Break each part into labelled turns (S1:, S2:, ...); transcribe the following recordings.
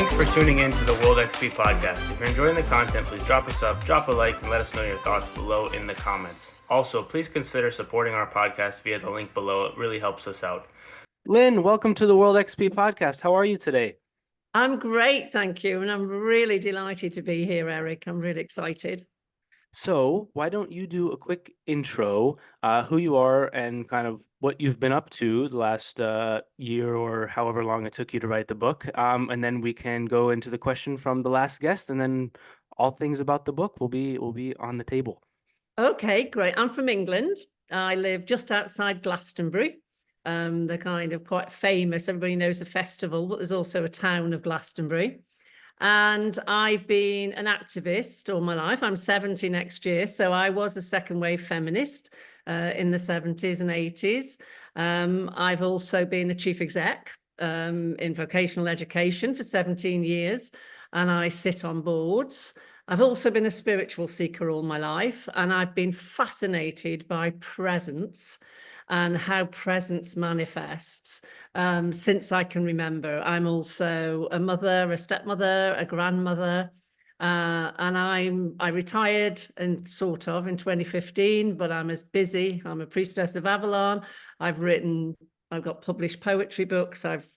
S1: Thanks for tuning in to the World XP podcast. If you're enjoying the content, please drop us up, drop a like, and let us know your thoughts below in the comments. Also, please consider supporting our podcast via the link below. It really helps us out. Lynne, welcome to the World XP podcast. How are you today?
S2: I'm great, thank you. And I'm really delighted to be here, Eric. I'm really excited.
S1: So why don't you do a quick intro, who you are and kind of what you've been up to the last year or however long it took you to write the book. And then we can go into the question from the last guest, and then all things about the book will be on the table.
S2: Okay, great. I'm from England. I live just outside Glastonbury. The kind of quite famous, everybody knows the festival, but there's also a town of Glastonbury. And I've been an activist all my life. I'm 70 next year. So I was a second wave feminist in the 70s and 80s. I've also been a chief exec in vocational education for 17 years, and I sit on boards. I've also been a spiritual seeker all my life, and I've been fascinated by presence and how presence manifests since I can remember. I'm also a mother, a stepmother, a grandmother, and I retired and sort of in 2015, but I'm as busy. I'm a priestess of Avalon. I've got published poetry books. I've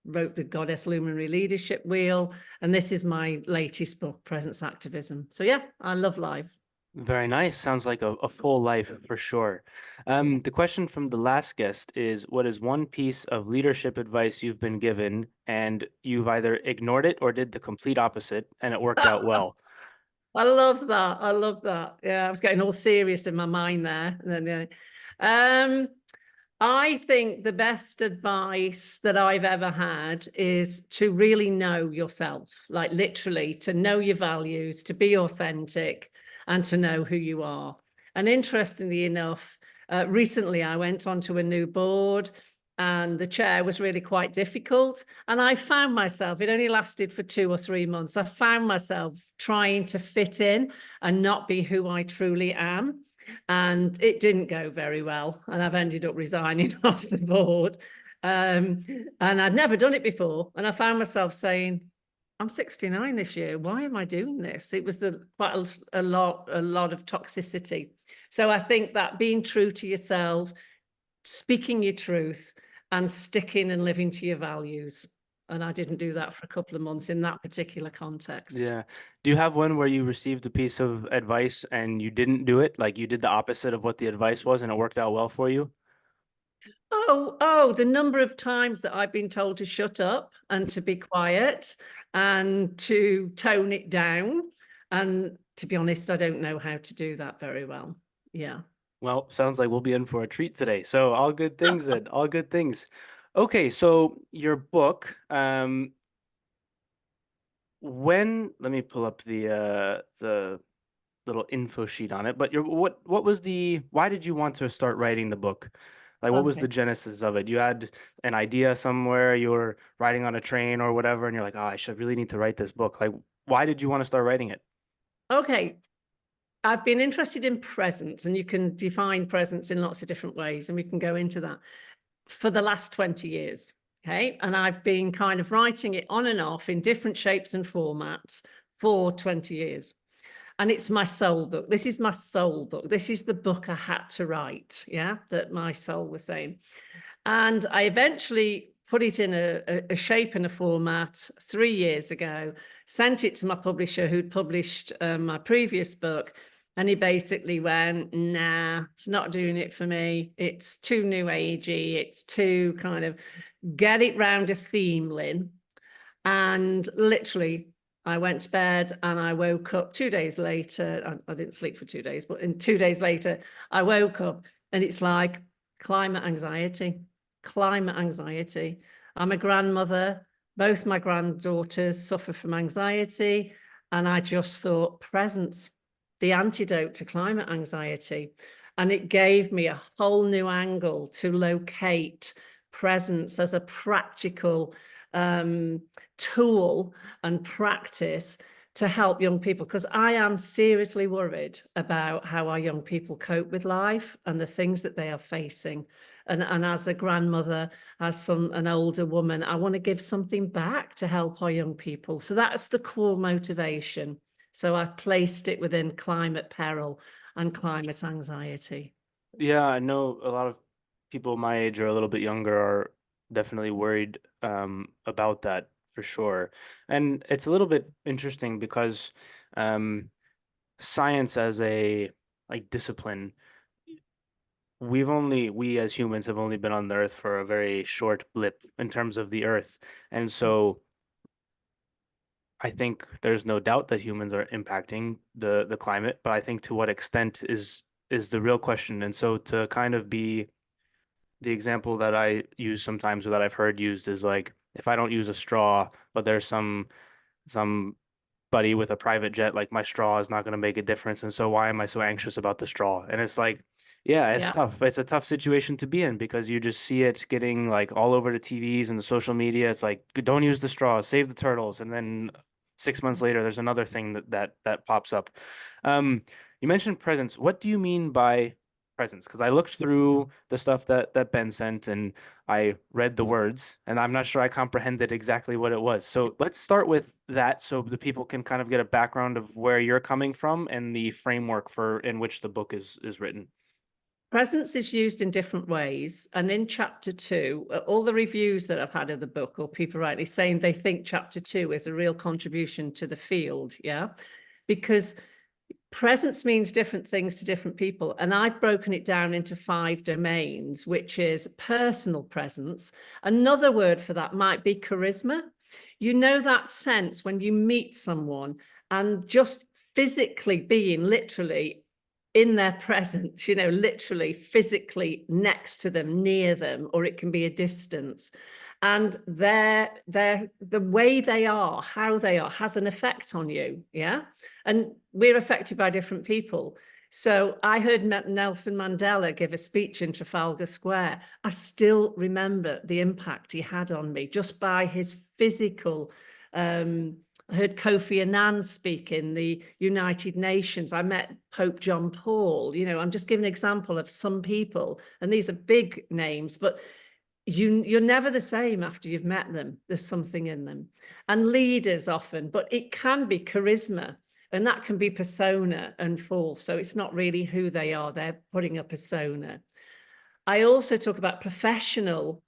S2: wrote the Goddess Luminary Leadership Wheel, and this is my latest book, Presence Activism. So yeah, I love life.
S1: Very nice. Sounds like a full life for sure. The question from the last guest is, what is one piece of leadership advice you've been given and you've either ignored it or did the complete opposite and it worked out well?
S2: I love that. I love that. Yeah, I was getting all serious in my mind there. And then, I think the best advice that I've ever had is to really know yourself, like literally to know your values, to be authentic, and to know who you are. And interestingly enough, recently I went onto a new board and the chair was really quite difficult. And I found myself, it only lasted for 2 or 3 months. I found myself trying to fit in and not be who I truly am. And it didn't go very well. And I've ended up resigning off the board. And I'd never done it before. And I found myself saying, I'm 69 this year. Why am I doing this? It was quite a lot of toxicity. So I think that being true to yourself, speaking your truth, and sticking and living to your values. And I didn't do that for a couple of months in that particular context.
S1: Yeah. Do you have one where you received a piece of advice and you didn't do it? Like you did the opposite of what the advice was and it worked out well for you?
S2: Oh, the number of times that I've been told to shut up and to be quiet and to tone it down. And to be honest, I don't know how to do that very well. Yeah.
S1: Well, sounds like we'll be in for a treat today. So all good things then, all good things. Okay, so your book, let me pull up the little info sheet on it, but why did you want to start writing the book? Like what was the genesis of it? You had an idea somewhere, you were riding on a train or whatever, and you're like, oh, I should really need to write this book. Like, why did you want to start writing it?
S2: Okay. I've been interested in presence, and you can define presence in lots of different ways, and we can go into that for the last 20 years. Okay. And I've been kind of writing it on and off in different shapes and formats for 20 years. And it's my soul book. This is my soul book. This is the book I had to write. Yeah. That my soul was saying. And I eventually put it in a shape and a format 3 years ago, sent it to my publisher who'd published my previous book. And he basically went, nah, it's not doing it for me. It's too new agey. It's too kind of get it round a theme, Lynn. And literally, I went to bed and I woke up 2 days later. I didn't sleep for 2 days, but in 2 days later, I woke up and it's like climate anxiety. I'm a grandmother. Both my granddaughters suffer from anxiety. And I just thought presence, the antidote to climate anxiety. And it gave me a whole new angle to locate presence as a practical tool and practice to help young people, because I am seriously worried about how our young people cope with life and the things that they are facing. And as a grandmother, as an older woman, I want to give something back to help our young people. So that's the core motivation. So I placed it within climate peril and climate anxiety.
S1: Yeah, I know a lot of people my age or a little bit younger are definitely worried about that for sure. And it's a little bit interesting because um, science as a like discipline, we as humans have only been on the earth for a very short blip in terms of the earth. And so I think there's no doubt that humans are impacting the climate, but I think to what extent is the real question. And so to kind of be the example that I use sometimes or that I've heard used is like if I don't use a straw, but there's some buddy with a private jet, like my straw is not going to make a difference. And so why am I so anxious about the straw? And it's like, yeah, it's
S2: Yeah.
S1: tough. It's a tough situation to be in because you just see it getting like all over the TVs and the social media. It's like, don't use the straw, save the turtles. And then 6 months later, there's another thing that pops up. You mentioned presence. What do you mean by presence? Because I looked through the stuff that Ben sent and I read the words, and I'm not sure I comprehended exactly what it was. So let's start with that so the people can kind of get a background of where you're coming from and the framework for in which the book is written.
S2: Presence is used in different ways. And in chapter 2, all the reviews that I've had of the book, or people rightly saying they think chapter 2 is a real contribution to the field. Yeah. Because presence means different things to different people. And I've broken it down into 5 domains, which is personal presence. Another word for that might be charisma. You know, that sense when you meet someone and just physically being literally in their presence, you know, literally physically next to them, near them, or it can be a distance. And the way they are, how they are, has an effect on you. Yeah. And we're affected by different people. So I heard Nelson Mandela give a speech in Trafalgar Square. I still remember the impact he had on me just by his physical. I heard Kofi Annan speak in the United Nations. I met Pope John Paul. You know, I'm just giving an example of some people, and these are big names, but you're never the same after you've met them. There's something in them. And leaders often, but it can be charisma, and that can be persona and false. So it's not really who they are. They're putting a persona. I also talk about professional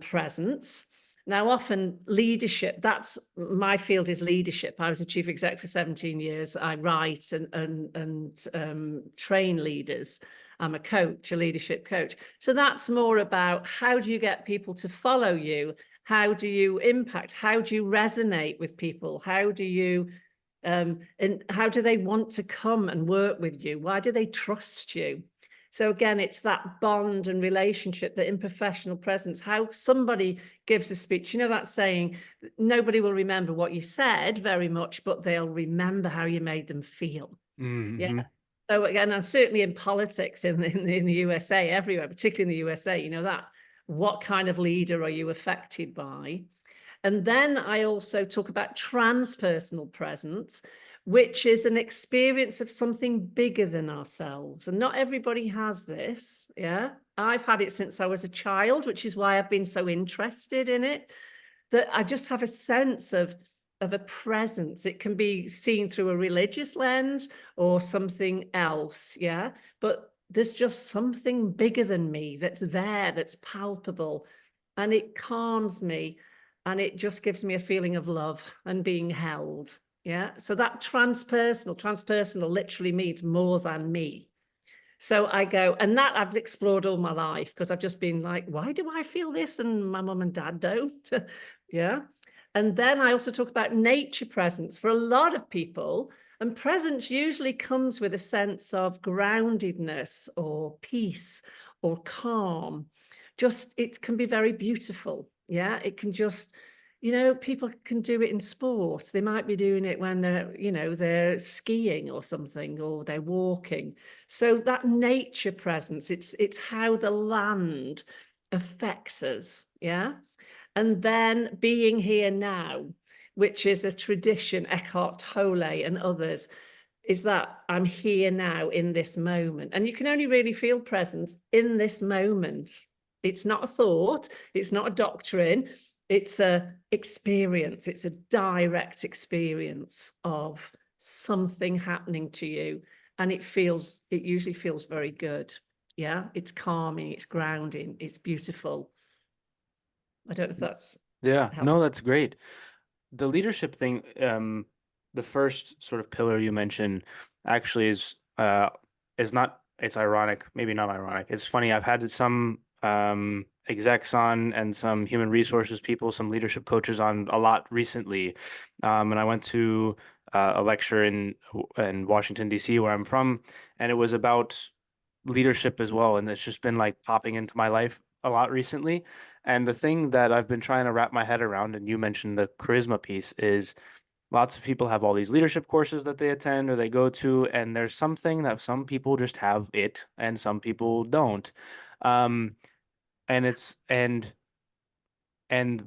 S2: presence. Now, often leadership, that's my field is leadership. I was a chief exec for 17 years. I write and train leaders. I'm a coach, a leadership coach. So that's more about how do you get people to follow you? How do you impact? How do you resonate with people? How do you, and how do they want to come and work with you? Why do they trust you? So again, it's that bond and relationship that in professional presence, how somebody gives a speech, you know, that saying, nobody will remember what you said very much, but they'll remember how you made them feel.
S1: Mm-hmm.
S2: Yeah. So again, and certainly in politics in the USA, everywhere, particularly in the USA, you know, that what kind of leader are you affected by? And then I also talk about transpersonal presence, which is an experience of something bigger than ourselves. And not everybody has this. Yeah. I've had it since I was a child, which is why I've been so interested in it, that I just have a sense of a presence. It can be seen through a religious lens or something else. Yeah. But there's just something bigger than me that's there, that's palpable, and it calms me. And it just gives me a feeling of love and being held. Yeah. So that transpersonal literally means more than me. So I go, and that I've explored all my life because I've just been like, why do I feel this? And my mum and dad don't. Yeah. And then I also talk about nature presence for a lot of people. And presence usually comes with a sense of groundedness or peace or calm. Just, it can be very beautiful. Yeah. It can just, you know, people can do it in sport. They might be doing it when they're, you know, they're skiing or something, or they're walking. So that nature presence, it's how the land affects us. Yeah. And then being here now, which is a tradition, Eckhart Tolle and others, is that I'm here now in this moment. And you can only really feel presence in this moment. It's not a thought, it's not a doctrine, it's a experience, it's a direct experience of something happening to you. And it usually feels very good. Yeah, it's calming, it's grounding, it's beautiful. I don't know if that's
S1: Yeah,
S2: helpful.
S1: no, that's great. The leadership thing, the first sort of pillar you mentioned actually is not, it's ironic, maybe not ironic. It's funny. I've had some execs on and some human resources people, some leadership coaches on a lot recently. And I went to a lecture in Washington, D.C., where I'm from, and it was about leadership as well. And it's just been like popping into my life a lot recently. And the thing that I've been trying to wrap my head around, and you mentioned the charisma piece, is lots of people have all these leadership courses that they attend or they go to, and there's something that some people just have it and some people don't. Um, and it's and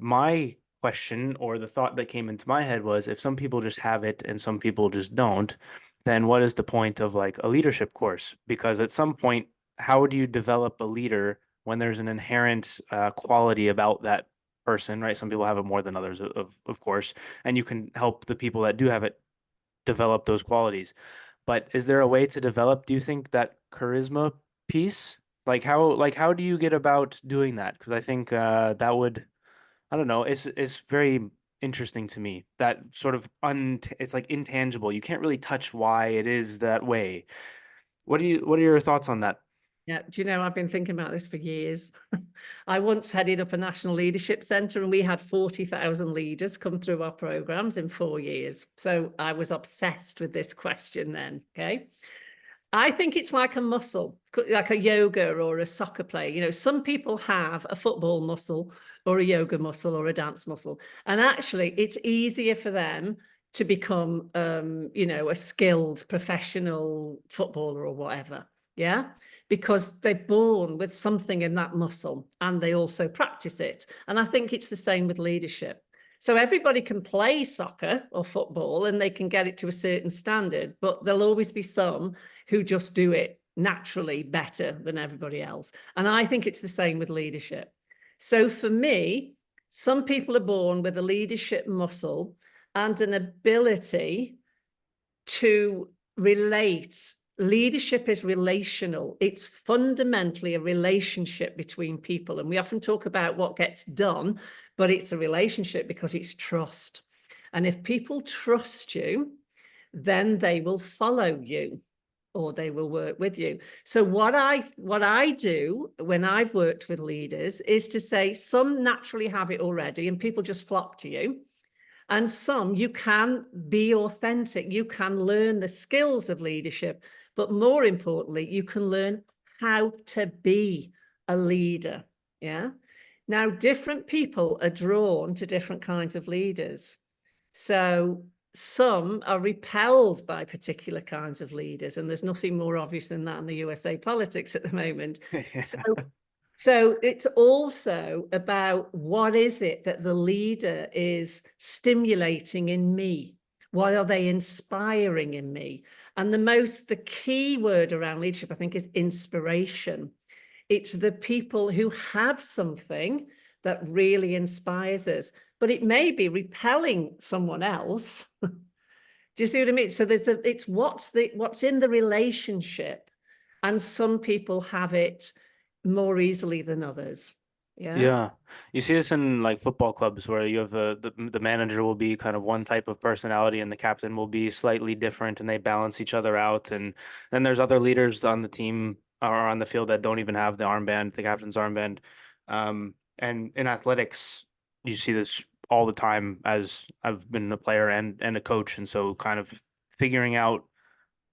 S1: my question or the thought that came into my head was if some people just have it and some people just don't, then what is the point of like a leadership course? Because at some point, how do you develop a leader when there's an inherent quality about that person, right? Some people have it more than others, of course, and you can help the people that do have it develop those qualities. But is there a way to develop, do you think, that charisma piece? Like how do you get about doing that? Because I think that would, I don't know. It's very interesting to me that sort of it's like intangible. You can't really touch why it is that way. What are your thoughts on that?
S2: Yeah, do you know, I've been thinking about this for years. I once headed up a national leadership centre and we had 40,000 leaders come through our programs in 4 years. So I was obsessed with this question then. Okay. I think it's like a muscle, like a yoga or a soccer player. You know, some people have a football muscle or a yoga muscle or a dance muscle. And actually, it's easier for them to become, a skilled professional footballer or whatever. Yeah. Because they're born with something in that muscle and they also practice it. And I think it's the same with leadership. So everybody can play soccer or football and they can get it to a certain standard, but there'll always be some who just do it naturally better than everybody else. And I think it's the same with leadership. So for me, some people are born with a leadership muscle and an ability to relate. Leadership is relational. It's fundamentally a relationship between people. And we often talk about what gets done, but it's a relationship because it's trust. And if people trust you, then they will follow you or they will work with you. So what I do when I've worked with leaders is to say some naturally have it already and people just flock to you. And some you can be authentic, you can learn the skills of leadership, but more importantly, you can learn how to be a leader. Yeah. Now, different people are drawn to different kinds of leaders. So some are repelled by particular kinds of leaders, and there's nothing more obvious than that in the USA politics at the moment. So, so it's also about what is it that the leader is stimulating in me? What are they inspiring in me? And the key word around leadership, I think, is inspiration. It's the people who have something that really inspires us, but it may be repelling someone else. Do you see what I mean? So it's what's in the relationship, and some people have it more easily than others. Yeah.
S1: Yeah, you see this in like football clubs where you have the manager will be kind of one type of personality and the captain will be slightly different and they balance each other out. And then there's other leaders on the team or on the field that don't even have the armband, the captain's armband. And in athletics, you see this all the time as I've been a player and a coach, and so kind of figuring out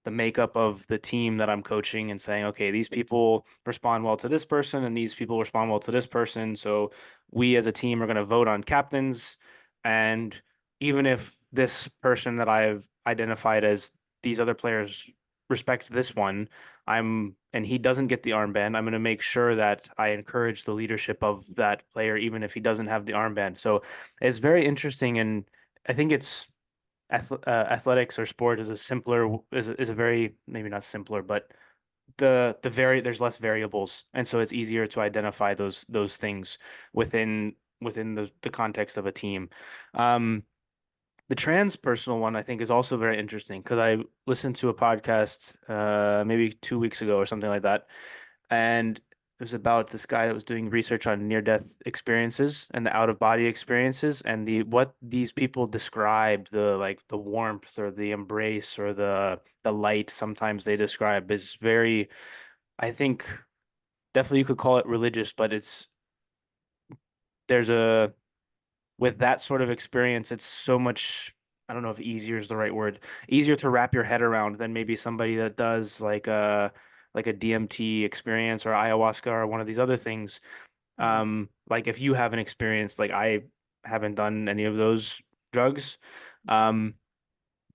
S1: the makeup of the team that I'm coaching and saying, okay, these people respond well to this person and these people respond well to this person. So we as a team are going to vote on captains. And even if this person that I've identified as these other players respect this one, and he doesn't get the armband, I'm going to make sure that I encourage the leadership of that player, even if he doesn't have the armband. So it's very interesting. And I think athletics or sport is a very maybe not simpler, but there's less variables, and so it's easier to identify those things within the context of a team. Um, the transpersonal one I think is also very interesting because I listened to a podcast maybe 2 weeks ago or something like that, and it was about this guy that was doing research on near-death experiences and the out-of-body experiences and the what these people describe, the like the warmth or the embrace or the light sometimes they describe is very, I think definitely you could call it religious, but there's a with that sort of experience, it's so much, I don't know if easier is the right word, easier to wrap your head around than maybe somebody that does like a DMT experience or ayahuasca or one of these other things.
S2: Mhm.
S1: Like if you haven't experienced, like I haven't done any of those drugs, um,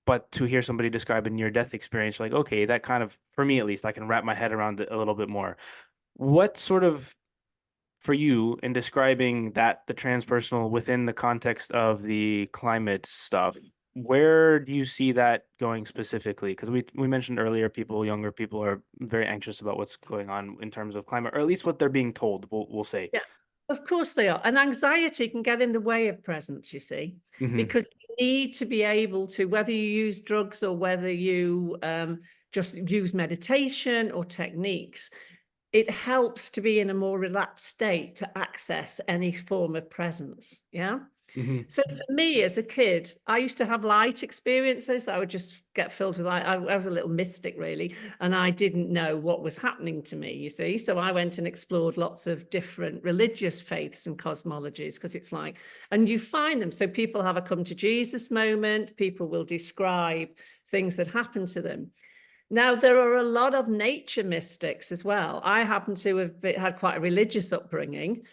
S1: but to hear somebody describe a near-death experience, like, okay, that kind of, for me at least, I can wrap my head around it a little bit more. What sort of for you in describing that the transpersonal within the context of the climate stuff, where do you see that going specifically? Because we mentioned earlier, younger people are very anxious about what's going on in terms of climate, or at least what they're being told, we'll say.
S2: Yeah, of course they are. And anxiety can get in the way of presence, you see,
S1: Hmm.
S2: because you need to be able to, whether you use drugs or whether you just use meditation or techniques, it helps to be in a more relaxed state to access any form of presence. Yeah.
S1: Hmm.
S2: So for me as a kid, I used to have light experiences. I would just get filled with light. I was a little mystic, really, and I didn't know what was happening to me, you see. So I went and explored lots of different religious faiths and cosmologies because it's like, and you find them. So people have a come to Jesus moment. People will describe things that happen to them. Now, there are a lot of nature mystics as well. I happen to have had quite a religious upbringing.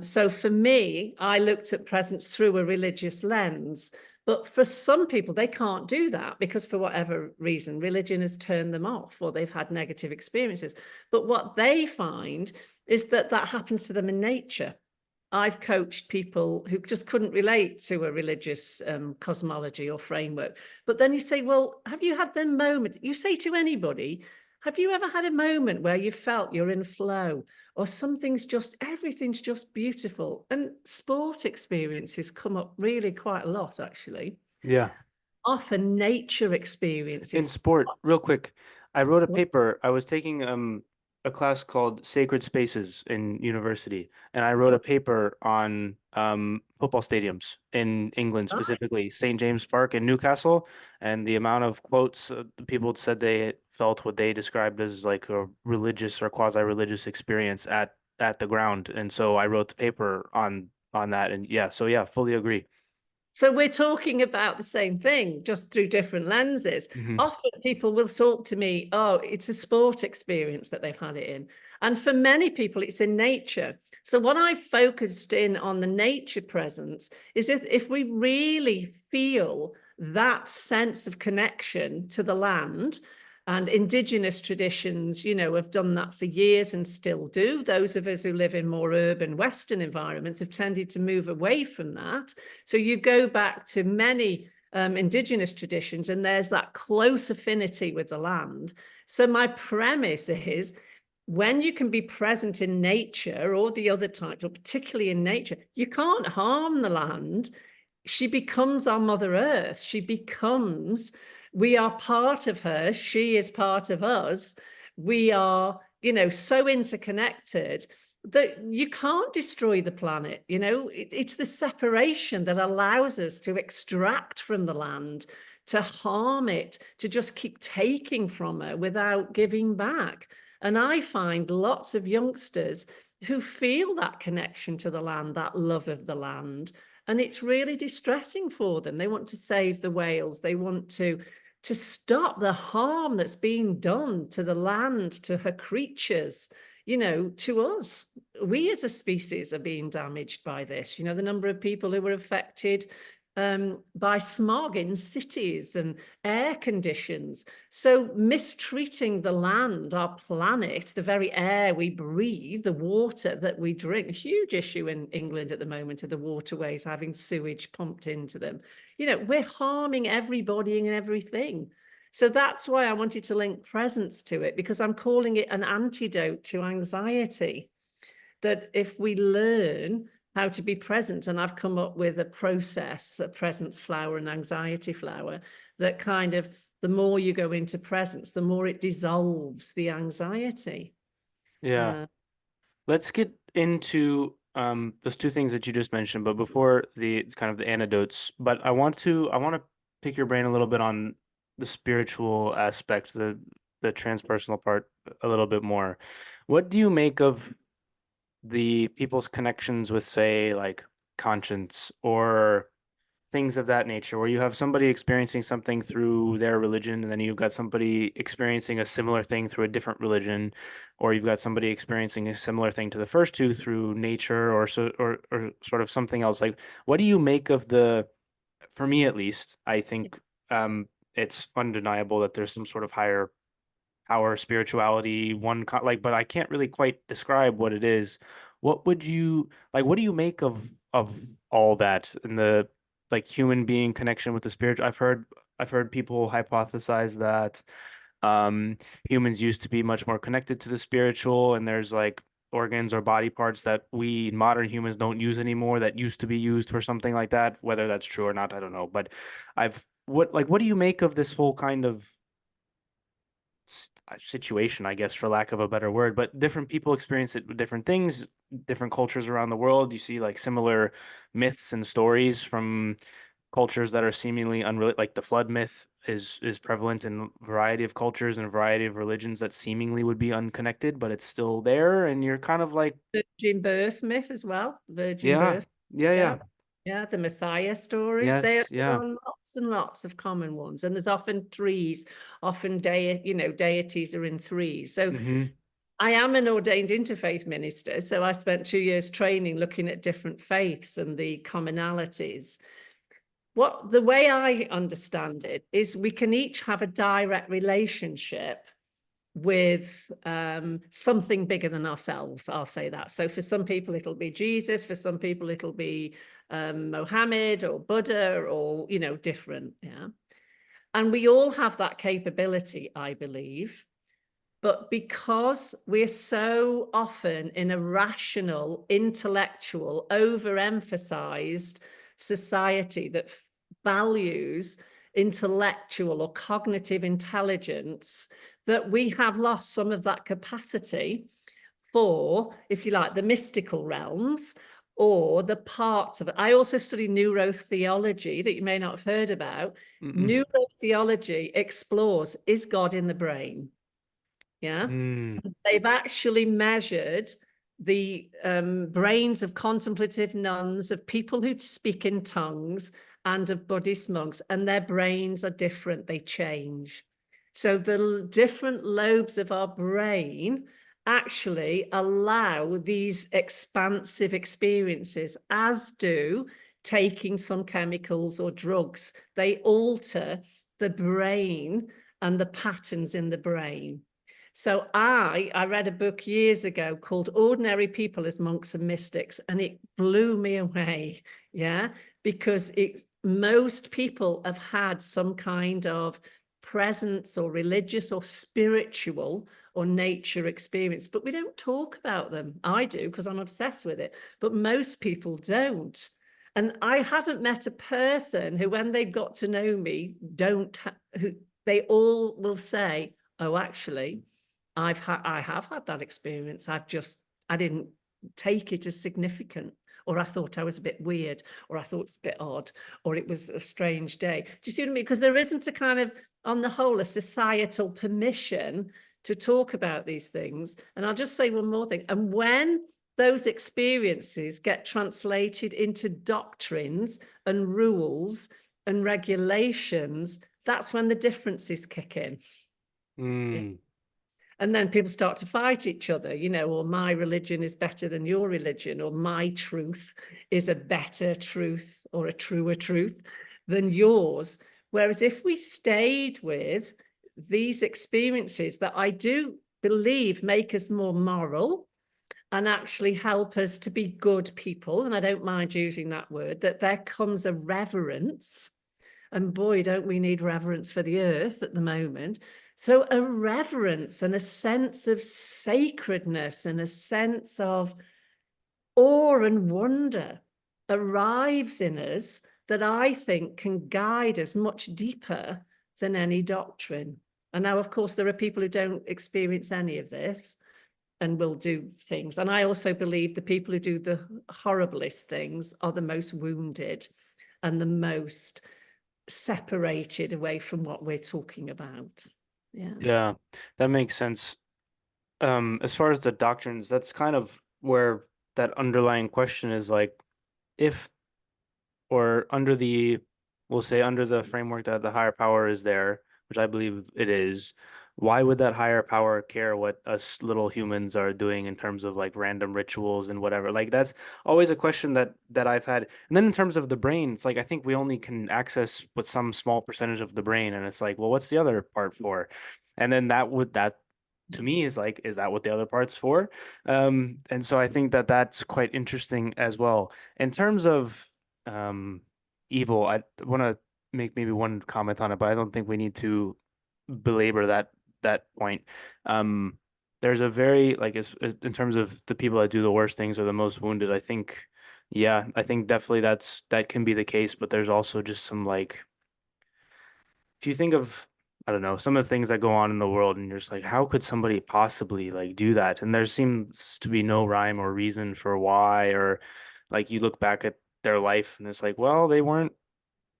S2: So for me, I looked at presence through a religious lens. But for some people, they can't do that because for whatever reason, religion has turned them off or they've had negative experiences. But what they find is that that happens to them in nature. I've coached people who just couldn't relate to a religious cosmology or framework. But then you say, well, have you had the moment? You say to anybody, have you ever had a moment where you felt you're in flow or everything's just beautiful? And sport experiences come up really quite a lot, actually.
S1: Yeah.
S2: Often nature
S1: In
S2: experiences.
S1: sport, real quick, I wrote a paper. I was taking a class called Sacred Spaces in university, and I wrote a paper on football stadiums in England, specifically St. James Park in Newcastle, and the amount of quotes the people said they felt what they described as like a religious or quasi-religious experience at the ground. And so I wrote the paper on that, and yeah, so yeah, fully agree.
S2: So we're talking about the same thing, just through different lenses.
S1: Hmm.
S2: Often people will talk to me, oh, it's a sport experience that they've had it in. And for many people, it's in nature. So what I focused in on the nature presence is if we really feel that sense of connection to the land, and indigenous traditions, have done that for years and still do. Those of us who live in more urban Western environments have tended to move away from that. So you go back to many indigenous traditions and there's that close affinity with the land. So my premise is when you can be present in nature or the other types, or particularly in nature, you can't harm the land. She becomes our Mother Earth. We are part of her. She is part of us. We are, so interconnected that you can't destroy the planet. It's the separation that allows us to extract from the land, to harm it, to just keep taking from her without giving back. And I find lots of youngsters who feel that connection to the land, that love of the land. And it's really distressing for them. They want to save the whales. They want to stop the harm that's being done to the land, to her creatures, to us. We as a species are being damaged by this. The number of people who were affected by smog in cities and air conditions. So mistreating the land, our planet, the very air we breathe, the water that we drink, a huge issue in England at the moment are the waterways having sewage pumped into them. We're harming everybody and everything. So that's why I wanted to link presence to it, because I'm calling it an antidote to anxiety. That if we learn how to be present, and I've come up with a process, a presence flower and anxiety flower, that kind of, the more you go into presence, the more it dissolves the anxiety.
S1: Yeah. Let's get into those two things that you just mentioned, but before the it's kind of the antidotes, but I want to pick your brain a little bit on the spiritual aspect, the transpersonal part a little bit more. What do you make of the people's connections with, say, like conscience or things of that nature, where you have somebody experiencing something through their religion, and then you've got somebody experiencing a similar thing through a different religion, or you've got somebody experiencing a similar thing to the first two through nature or sort of something else. Like, what do you make of the, for me at least, I think it's undeniable that there's some sort of higher power, spirituality, like, but I can't really quite describe what it is. What would you like? What do you make of all that and the like human being connection with the spiritual? I've heard people hypothesize that humans used to be much more connected to the spiritual, and there's like organs or body parts that we modern humans don't use anymore that used to be used for something like that. Whether that's true or not, I don't know. But what do you make of this whole kind of situation, I guess, for lack of a better word, but different people experience it with different things, different cultures around the world. You see like similar myths and stories from cultures that are seemingly unrelated, like the flood myth is prevalent in a variety of cultures and a variety of religions that seemingly would be unconnected, but it's still there, and you're kind of like,
S2: Virgin birth myth as well, virgin
S1: yeah,
S2: birth.
S1: yeah,
S2: Yeah.
S1: yeah,
S2: Yeah, the Messiah stories. There
S1: yes, yeah,
S2: are lots and lots of common ones. And there's often threes, often deities are in threes. So
S1: mm-hmm,
S2: I am an ordained interfaith minister. So I spent 2 years training, looking at different faiths and the commonalities. The way I understand it is we can each have a direct relationship with something bigger than ourselves. I'll say that. So for some people, it'll be Jesus. For some people, it'll be Mohammed or Buddha or, different. Yeah. And we all have that capability, I believe. But because we're so often in a rational, intellectual, overemphasized society that values intellectual or cognitive intelligence, that we have lost some of that capacity for, if you like, the mystical realms or the parts of it. I also study neurotheology that you may not have heard about.
S1: mm-mm,
S2: Neurotheology explores, is God in the brain? Yeah.
S1: mm,
S2: They've actually measured the brains of contemplative nuns, of people who speak in tongues, and of Buddhist monks, and their brains are different. They change. So the different lobes of our brain actually allow these expansive experiences, as do taking some chemicals or drugs. They alter the brain and the patterns in the brain. So I read a book years ago called Ordinary People as Monks and Mystics, and it blew me away. Yeah, because most people have had some kind of presence or religious or spiritual or nature experience, but we don't talk about them. I do because I'm obsessed with it, but most people don't. And I haven't met a person who, when they've got to know me, who they all will say, oh, actually, I have had that experience. I didn't take it as significant, or I thought I was a bit weird, or I thought it's a bit odd, or it was a strange day. Do you see what I mean? Because there isn't a kind of, on the whole, a societal permission to talk about these things. And I'll just say one more thing. And when those experiences get translated into doctrines and rules and regulations, that's when the differences kick in. Yeah.
S1: mm.
S2: And then people start to fight each other, or my religion is better than your religion, or my truth is a better truth or a truer truth than yours. Whereas if we stayed with these experiences that I do believe make us more moral and actually help us to be good people, and I don't mind using that word, that there comes a reverence And boy, don't we need reverence for the earth at the moment. So a reverence and a sense of sacredness and a sense of awe and wonder arrives in us that I think can guide us much deeper than any doctrine. And now, of course, there are people who don't experience any of this and will do things. And I also believe the people who do the horriblest things are the most wounded and the most separated away from what we're talking about. Yeah.
S1: Yeah, that makes sense. As far as the doctrines, that's kind of where that underlying question is like, if or under the, we'll say under the framework that the higher power is there, which I believe it is, why would that higher power care what us little humans are doing in terms of like random rituals and whatever? Like that's always a question that I've had. And then in terms of the brain, it's like I think we only can access with some small percentage of the brain, and it's like, well, what's the other part for? And then that to me is like, is that what the other part's for? And so I think that that's quite interesting as well. In terms of um evil, I want to make maybe one comment on it, but I don't think we need to belabor that point. um there's a very like in terms of the people that do the worst things or the most wounded, I think, yeah, I think definitely that can be the case, but there's also just some like, if you think of, I don't know, some of the things that go on in the world and you're just like, how could somebody possibly like do that? And there seems to be no rhyme or reason for why, or like you look back at their life and it's like, well, they weren't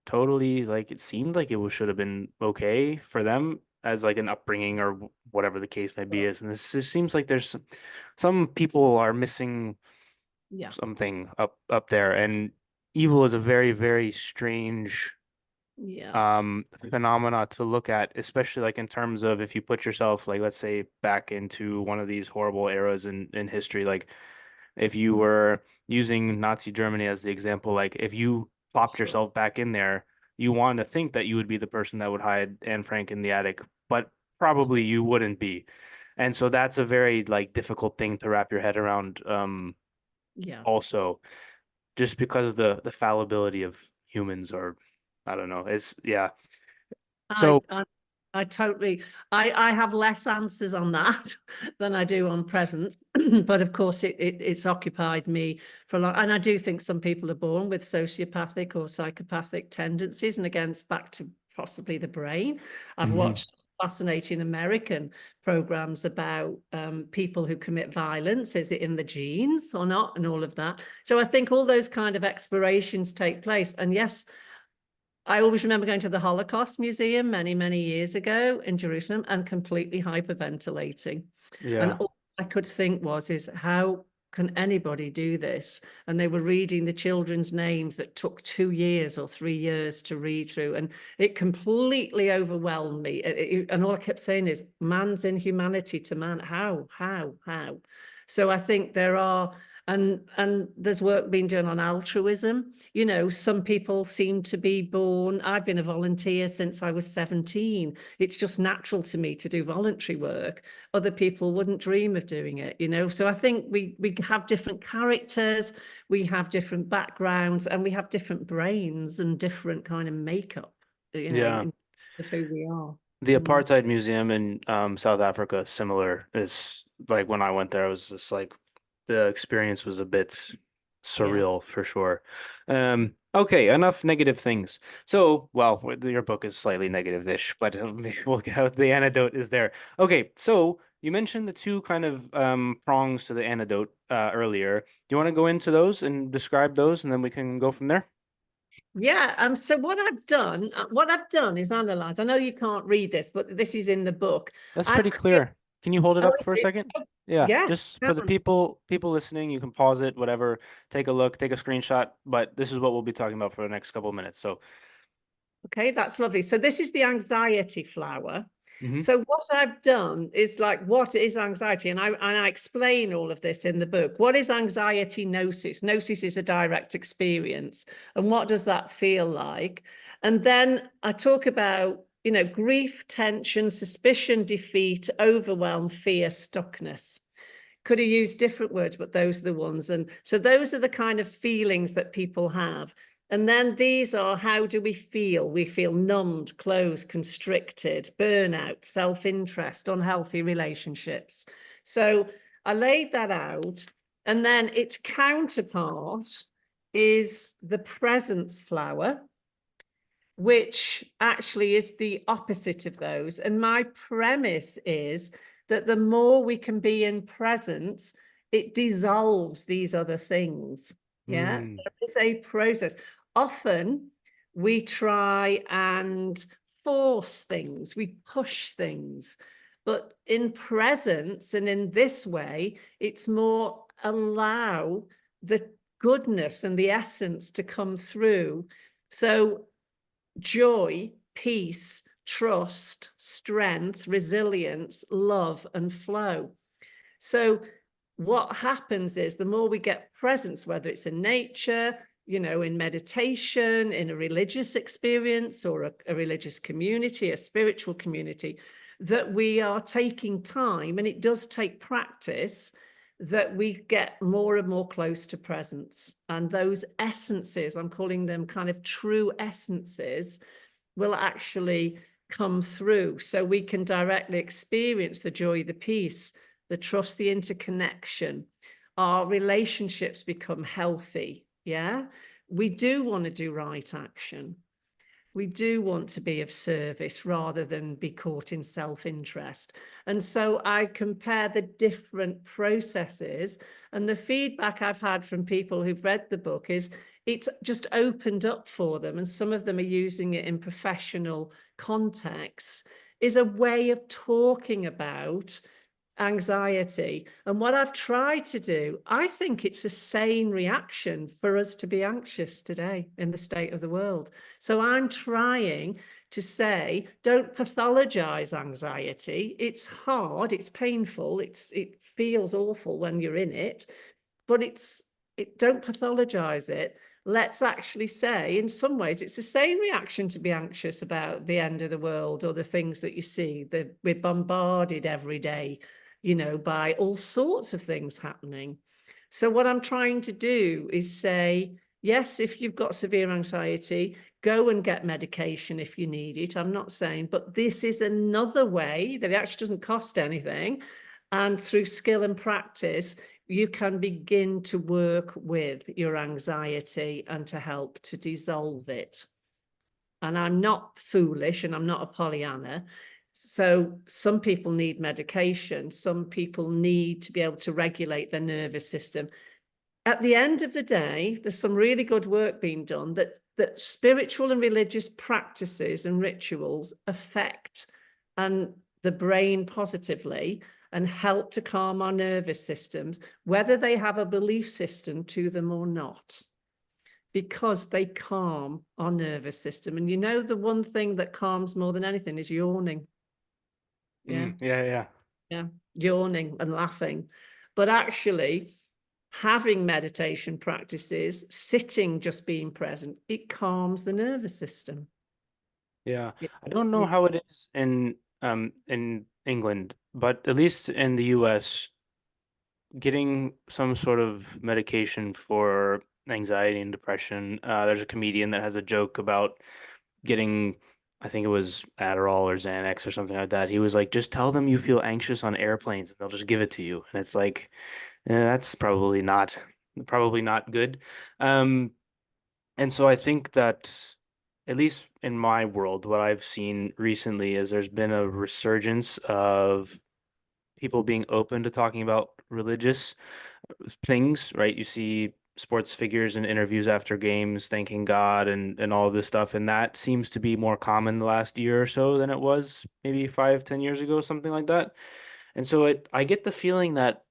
S1: totally like, it seemed like should have been okay for them as like an upbringing or whatever the case may be is. And this just seems like there's some people are missing
S2: Yeah.
S1: something up there. And evil is a very, very strange
S2: Yeah.
S1: phenomena to look at, especially like in terms of if you put yourself like, let's say, back into one of these horrible eras in history, like if you were using Nazi Germany as the example, like if you plopped
S2: Sure.
S1: yourself back in there, you want to think that you would be the person that would hide Anne Frank in the attic, but probably
S2: Sure.
S1: you wouldn't be. And so that's a very like difficult thing to wrap your head around,
S2: Yeah.
S1: also, just because of the fallibility of humans, or I don't know. It's yeah.
S2: I,
S1: So
S2: I, I totally, I have less answers on that than I do on presence, but of course it's occupied me for a long, and I do think some people are born with sociopathic or psychopathic tendencies, and again, it's back to possibly the brain. I've
S1: mhm.
S2: watched fascinating American programs about people who commit violence. Is it in the genes or not, and all of that. So I think all those kind of explorations take place, and yes, I always remember going to the Holocaust Museum many, many years ago in Jerusalem and completely hyperventilating. And
S1: Yeah.
S2: all I could think was, is how can anybody do this? And they were reading the children's names that took 2 years or 3 years to read through. And it completely overwhelmed me. And all I kept saying is, man's inhumanity to man. How? So I think there are, and there's work being done on altruism. You know, some people seem to be born, I've been a volunteer since I was 17. It's just natural to me to do voluntary work. Other people wouldn't dream of doing it, you know. So I think we have different characters, we have different backgrounds, and we have different brains and different kind of makeup, you know,
S1: Yeah.
S2: in of who we are.
S1: The
S2: Mm.
S1: Apartheid Museum in South Africa is similar. It's like when I went there, I was just like, the experience was a bit
S2: Yeah.
S1: surreal for sure. Okay, enough negative things. So, well, your book is slightly negative-ish, but we'll get the antidote is there. Okay, so you mentioned the two kind of prongs to the antidote earlier. Do you want to go into those and describe those, and then we can go from there?
S2: Yeah. So what I've done is analyze. I know you can't read this, but this is in the book.
S1: That's
S2: I've
S1: pretty
S2: created,
S1: clear. Can you hold it
S2: oh,
S1: up
S2: is
S1: for a
S2: it?
S1: second?
S2: Oh,
S1: Yeah,
S2: yeah.
S1: just for the people listening, you can pause it, whatever, take a look, take a screenshot, but this is what we'll be talking about for the next couple of minutes. So,
S2: Okay, that's lovely. So this is the anxiety flower.
S1: mhm.
S2: So what I've done is like, what is anxiety? And I explain all of this in the book. What is anxiety gnosis? Gnosis is a direct experience. And what does that feel like? And then I talk about, you know, grief, tension, suspicion, defeat, overwhelm, fear, stuckness. Could have used different words, but those are the ones. And so those are the kind of feelings that people have. And then these are, how do we feel? We feel numbed, closed, constricted, burnout, self-interest, unhealthy relationships. So I laid that out. And then its counterpart is the presence flower, which actually is the opposite of those. And my premise is that the more we can be in presence, it dissolves these other things. Yeah, there is a process. Often we try and force things, we push things, but in presence and in this way, it's more allow the goodness and the essence to come through. So joy, peace, trust, strength, resilience, love, and flow. So what happens is the more we get presence, whether it's in nature, you know, in meditation, in a religious experience or a religious community, a spiritual community, that we are taking time, and it does take practice, that we get more and more close to presence. And those essences, I'm calling them kind of true essences, will actually come through. So we can directly experience the joy, the peace, the trust, the interconnection. Our relationships become healthy. Yeah. We do want to do right action. We do want to be of service rather than be caught in self-interest. And so I compare the different processes, and the feedback I've had from people who've read the book is it's just opened up for them, and some of them are using it in professional contexts, is a way of talking about anxiety. And what I've tried to do, I think it's a sane reaction for us to be anxious today in the state of the world. So I'm trying to say, don't pathologize anxiety. It's hard, it's painful, it feels awful when you're in it, but don't pathologize it. Let's actually say, in some ways, it's the same reaction to be anxious about the end of the world or the things that you see. We're bombarded every day, you know, by all sorts of things happening. So what I'm trying to do is say, yes, if you've got severe anxiety, go and get medication if you need it. I'm not saying, but this is another way that it actually doesn't cost anything. And through skill and practice, you can begin to work with your anxiety and to help to dissolve it. And I'm not foolish and I'm not a Pollyanna. So some people need medication. Some people need to be able to regulate their nervous system. At the end of the day, there's some really good work being done that spiritual and religious practices and rituals affect the brain positively and help to calm our nervous systems, whether they have a belief system to them or not, because they calm our nervous system. And you know, the one thing that calms more than anything is yawning. Yeah. Yeah. Yawning and laughing. But actually, having meditation practices, sitting, just being present, it calms the nervous system.
S1: Yeah. I don't know how it is in England, but at least in the US, getting some sort of medication for anxiety and depression. There's a comedian that has a joke about getting, I think it was Adderall or Xanax or something like that. He was like, just tell them you feel anxious on airplanes and they'll just give it to you. And it's like, that's probably not good. Um, and so I think that, at least in my world, what I've seen recently is there's been a resurgence of people being open to talking about religious things, right? You see sports figures in interviews after games thanking God and all of this stuff, and that seems to be more common the last year or so than it was maybe 5, 10 years ago, something like that. And so I get the feeling that,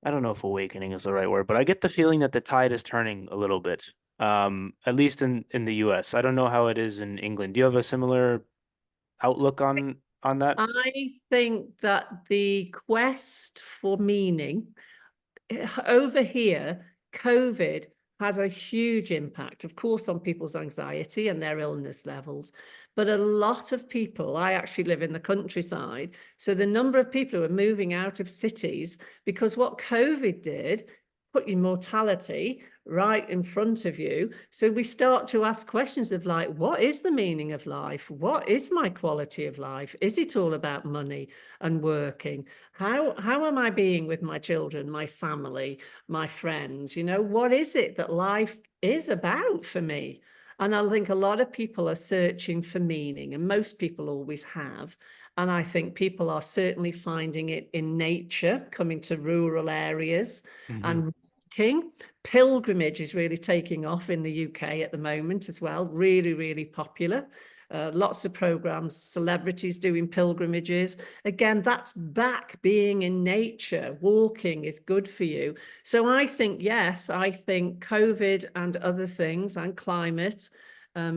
S1: I don't know if awakening is the right word, but I get the feeling that the tide is turning a little bit. At least in the US. I don't know how it is in England. Do you have a similar outlook on that?
S2: I think that the quest for meaning over here, COVID had a huge impact, of course, on people's anxiety and their illness levels. But a lot of people, I actually live in the countryside, so the number of people who are moving out of cities, because what COVID did, put your mortality right in front of you. So we start to ask questions of like, what is the meaning of life? What is my quality of life? Is it all about money and working? How am I being with my children, my family, my friends? You know, what is it that life is about for me? And I think a lot of people are searching for meaning, and most people always have. And I think people are certainly finding it in nature, coming to rural areas
S1: Mm-hmm.
S2: and walking. Pilgrimage is really taking off in the UK at the moment as well, really, really popular. Lots of programs, celebrities doing pilgrimages. Again, that's back being in nature. Walking is good for you. So I think, yes, I think COVID and other things and climate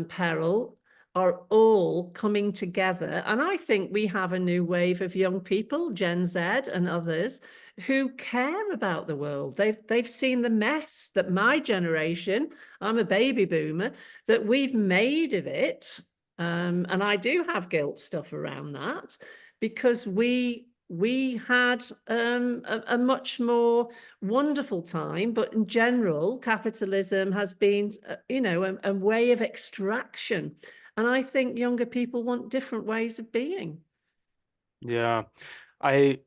S2: peril are all coming together. And I think we have a new wave of young people, Gen Z and others, who care about the world. They've seen the mess that my generation, I'm a baby boomer, that we've made of it. And I do have guilt stuff around that, because we had a much more wonderful time, but in general, capitalism has been, a way of extraction. And I think younger people want different ways of being.
S1: Yeah. I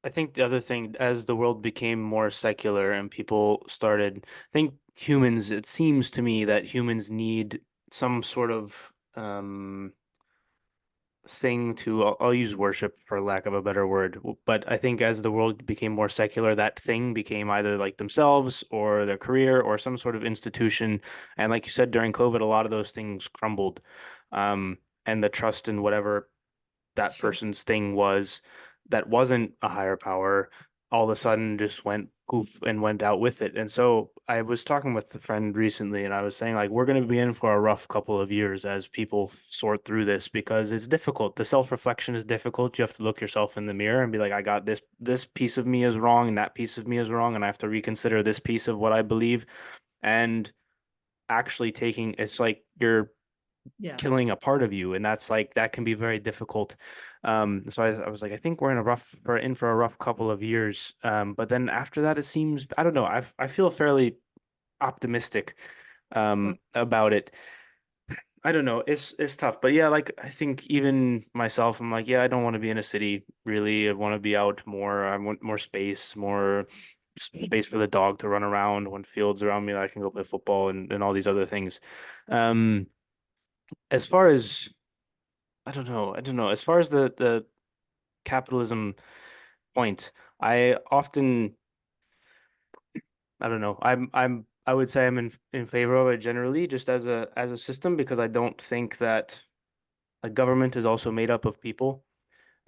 S1: I think the other thing, as the world became more secular and people started, I think humans, it seems to me that humans need some sort of thing to, I'll use worship for lack of a better word, but I think as the world became more secular, that thing became either like themselves or their career or some sort of institution. And like you said, during COVID, a lot of those things crumbled. Um, and the trust in whatever that
S2: Sure.
S1: person's thing was that wasn't a higher power all of a sudden just went poof and went out with it. And so I was talking with a friend recently and I was saying like we're going to be in for a rough couple of years as people sort through this because it's difficult. The self-reflection is difficult. You have to look yourself in the mirror and be like, I got this piece of me is wrong and that piece of me is wrong and I have to reconsider this piece of what I believe. And actually taking it's like you're killing
S2: Yes.
S1: a part of you, and that's like that can be very difficult. So I was like, I think we're in for a rough couple of years. But then after that, it seems I don't know. I feel fairly optimistic about it. I don't know. It's tough, but yeah, like I think even myself, I'm like, yeah, I don't want to be in a city really. I want to be out more. I want more space, more space for the dog to run around. I want fields around me that I can go play football and all these other things. Um, as far as I don't know. As far as the capitalism point, I often, I don't know. I would say I'm in favor of it generally, just as a system, because I don't think that a government is also made up of people.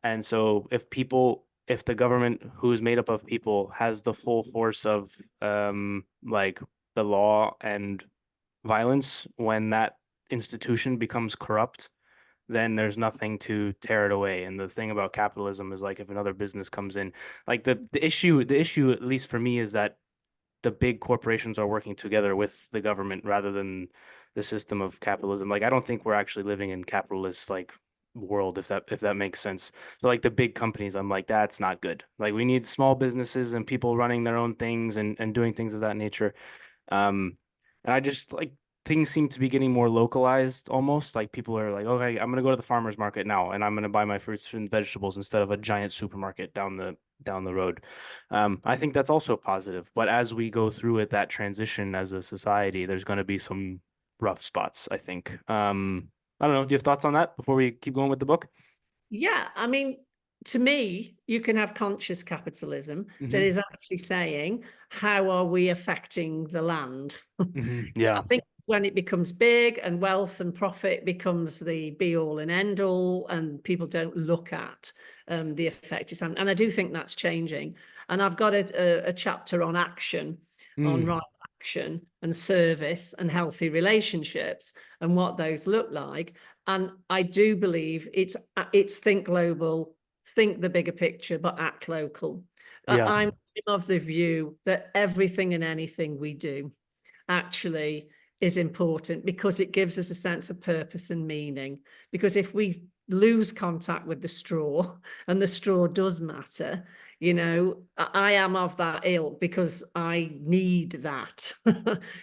S1: And so if the government who's made up of people has the full force of like the law and violence, when that institution becomes corrupt, then there's nothing to tear it away. And the thing about capitalism is like if another business comes in, like the issue, at least for me, is that the big corporations are working together with the government rather than the system of capitalism. Like I don't think we're actually living in capitalist like world if that makes sense. So like the big companies, I'm like, that's not good. Like we need small businesses and people running their own things and doing things of that nature. And I just like things seem to be getting more localized almost. Like people are like, okay, I'm gonna go to the farmer's market now and I'm gonna buy my fruits and vegetables instead of a giant supermarket down the road. I think that's also positive. But as we go through it, that transition as a society, there's gonna be some rough spots, I think. I don't know. Do you have thoughts on that before we keep going with the book?
S2: Yeah, I mean, to me, you can have conscious capitalism that
S1: Hmm.
S2: is actually saying, how are we affecting the land?
S1: Yeah.
S2: I think when it becomes big and wealth and profit becomes the be all and end all, and people don't look at the effect it's having. And I do think that's changing. And I've got a chapter on action, on
S1: Mm.
S2: right action and service and healthy relationships and what those look like. And I do believe it's think global, think the bigger picture, but act local.
S1: Yeah.
S2: I'm of the view that everything and anything we do actually is important because it gives us a sense of purpose and meaning. Because if we lose contact with the straw, and the straw does matter, I am of that ilk because I need that.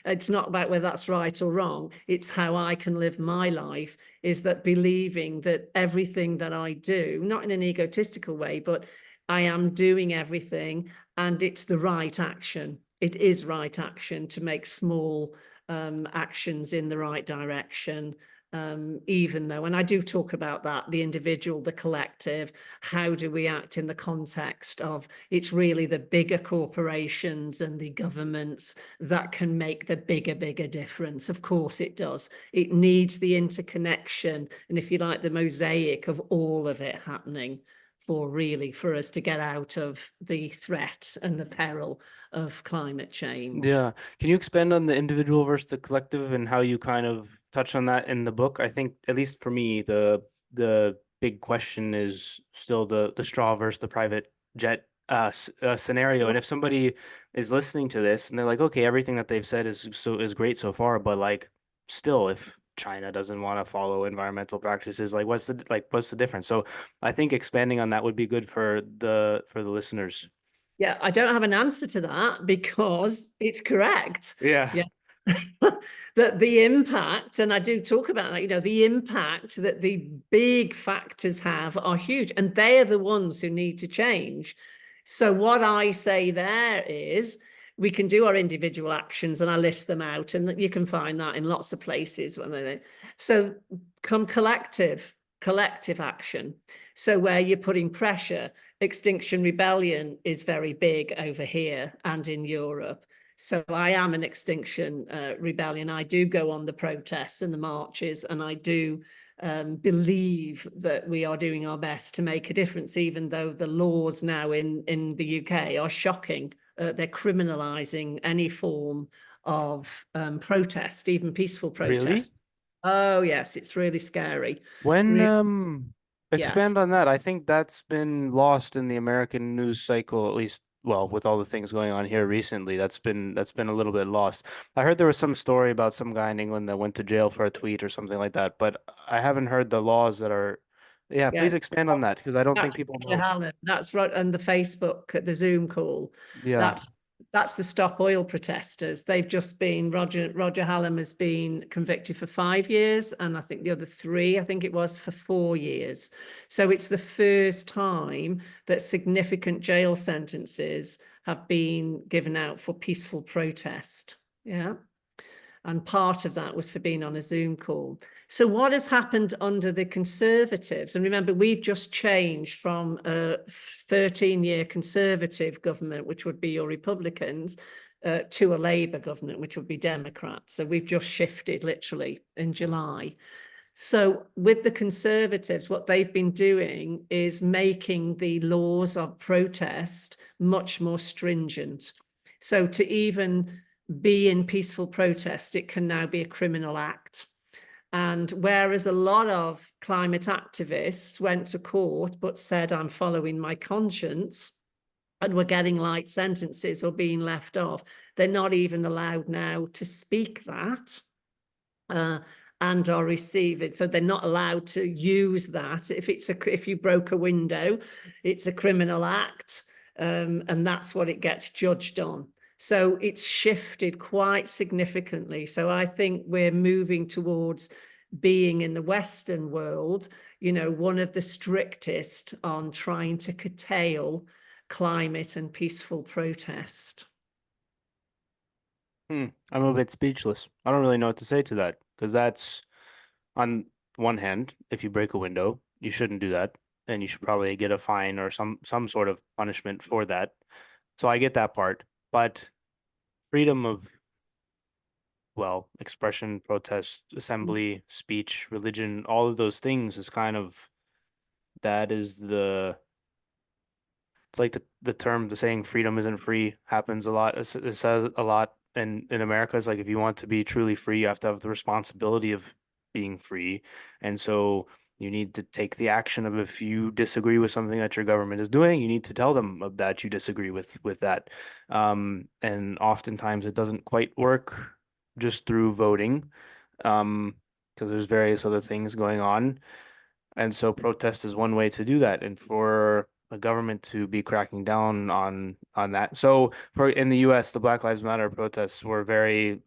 S2: It's not about whether that's right or wrong. It's how I can live my life, is that believing that everything that I do, not in an egotistical way, but I am doing everything and it's the right action. It is right action to make small actions in the right direction. Even though, and I do talk about that, the individual, the collective, how do we act in the context of it's really the bigger corporations and the governments that can make the bigger difference. Of course it does. It needs the interconnection and, if you like, the mosaic of all of it happening for us to get out of the threat and the peril of climate change.
S1: Yeah. Can you expand on the individual versus the collective and how you kind of touch on that in the book? I think, at least for me, the big question is still the straw versus the private jet scenario. And if somebody is listening to this and they're like, okay, everything that they've said is great so far, but like still, if China doesn't want to follow environmental practices, like what's the difference? So I think expanding on that would be good for the listeners.
S2: Yeah, I don't have an answer to that because it's correct.
S1: Yeah.
S2: Yeah. That the impact, and I do talk about that, the impact that the big factors have are huge, and they are the ones who need to change. So what I say there is we can do our individual actions, and I list them out, and you can find that in lots of places. So come collective action. So where you're putting pressure, Extinction Rebellion is very big over here and in Europe. So I am an Extinction Rebellion. I do go on the protests and the marches, and I do believe that we are doing our best to make a difference, even though the laws now in the UK are shocking. They're criminalising any form of protest, even peaceful
S1: Really?
S2: protest. Oh, yes, it's really scary.
S1: When
S2: Really, yes.
S1: expand on that, I think that's been lost in the American news cycle, at least, well, with all the things going on here recently, that's been a little bit lost. I heard there was some story about some guy in England that went to jail for a tweet or something like that, but I haven't heard the laws that are, yeah, please
S2: Yeah.
S1: expand on that because I don't think
S2: That's
S1: people
S2: Roger
S1: know.
S2: Hallam. That's right. And the Facebook, the Zoom call.
S1: Yeah,
S2: That's the Stop Oil protesters. They've just been Roger Hallam has been convicted for 5 years, and I think the other three, I think it was, for 4 years. So it's the first time that significant jail sentences have been given out for peaceful protest. Yeah. And part of that was for being on a Zoom call. So what has happened under the Conservatives? And remember, we've just changed from a 13-year Conservative government, which would be your Republicans, to a Labour government, which would be Democrats. So we've just shifted literally in July. So with the Conservatives, what they've been doing is making the laws of protest much more stringent. So to even be in peaceful protest, it can now be a criminal act. And whereas a lot of climate activists went to court but said, I'm following my conscience, and were getting light sentences or being left off, they're not even allowed now to speak that. And are receiving, so they're not allowed to use that. If you broke a window, it's a criminal act, and that's what it gets judged on. So it's shifted quite significantly. So I think we're moving towards being, in the Western world, one of the strictest on trying to curtail climate and peaceful protest.
S1: I'm a bit speechless. I don't really know what to say to that because that's on one hand, if you break a window, you shouldn't do that, and you should probably get a fine or some sort of punishment for that. So I get that part, but freedom of, well, expression, protest, assembly, speech, religion, all of those things is kind of that is it's like the term, the saying freedom isn't free happens a lot. It says a lot in America. It's like if you want to be truly free, you have to have the responsibility of being free. And so you need to take the action of, if you disagree with something that your government is doing, you need to tell them of that you disagree with that. And oftentimes it doesn't quite work just through voting, because there's various other things going on. And so protest is one way to do that. And for a government to be cracking down on that. So for in the US, the Black Lives Matter protests were very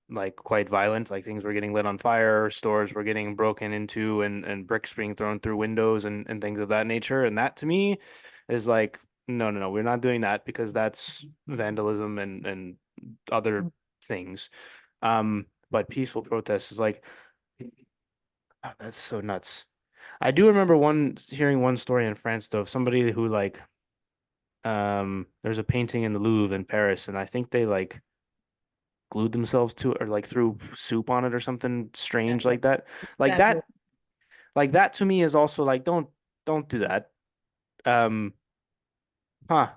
S1: like quite violent. Like things were getting lit on fire, stores were getting broken into and bricks being thrown through windows and things of that nature. And that to me is like, no, no, no, we're not doing that because that's vandalism and other things. But peaceful protests is like, oh, that's so nuts. I do remember hearing one story in France though of somebody who like there's a painting in the Louvre in Paris and I think they like glued themselves to it or like threw soup on it or something
S2: Yeah,
S1: strange
S2: yeah.
S1: like that. Like
S2: Deadly.
S1: that like that to me is also like don't do that. Um huh.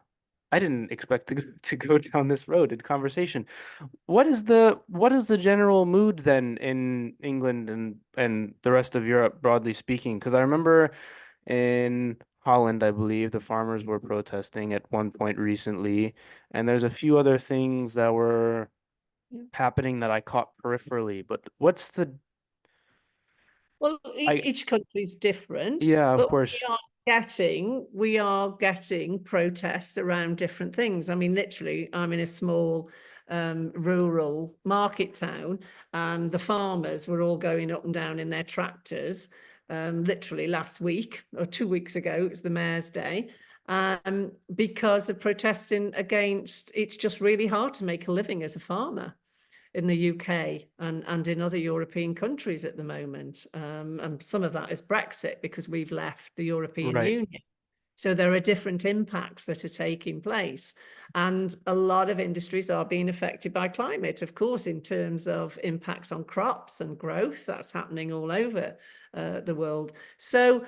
S1: I didn't expect to to go down this road in conversation. What is the general mood then in England and the rest of Europe broadly speaking? Because I remember in Holland, I believe the farmers were protesting at one point recently, and there's a few other things that were
S2: Yeah.
S1: happening that I caught peripherally. But what's the
S2: Well,
S1: I
S2: each country is different,
S1: yeah, of
S2: but
S1: course.
S2: we are getting protests around different things. I mean, literally, I'm in a small rural market town, and the farmers were all going up and down in their tractors. Literally last week or 2 weeks ago, it was the Mayor's Day, because of protesting against. It's just really hard to make a living as a farmer in the UK and in other European countries at the moment. And some of that is Brexit because we've left the European
S1: Right.
S2: Union. So there are different impacts that are taking place. And a lot of industries are being affected by climate, of course, in terms of impacts on crops and growth. That's happening all over the world. So,